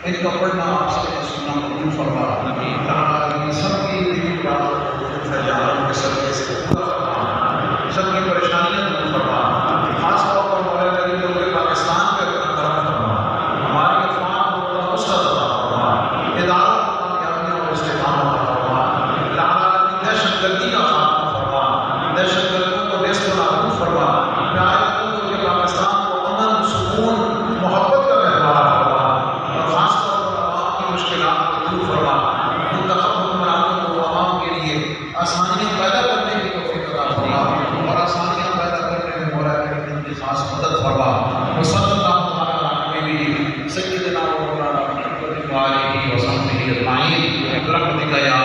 ان کا پڑھنا آپ سب کا سننا قبول فرما، تعالیٰ سب کی دین فیضان کے صدقے سے پورا فرما، سب کی پریشانیاں دور فرما، خاص طور پر مولا کریم ملک پاکستان پہ اپنا کرم فرما، ہماری افراد کو بڑا وسعت عطا فرما، اداروں کو کامیابیاں اور استقامت عطا فرما، العالمین دہشت گردی کا خاتمہ فرما، دہشت گردوں کو نیست و نابود فرما، پیارے ملک پاکستان کو امن، سکون، محبت کا گہوارہ فرما، اور خاص طور پر عوام کی مشکلات کو دور فرما، منتخب حکمرانوں کو عوام کے لیے آسانیاں پیدا کرنے کی توفیق عطا فرما، اور آسانیاں پیدا کرنے میں مولا کریم ان کی خاص مدد فرما۔ وصلی اللہ تعالیٰ علی نبیہ سیدنا و مولانا محمد و آلہ و صحبہ اجمعین برحمتک یا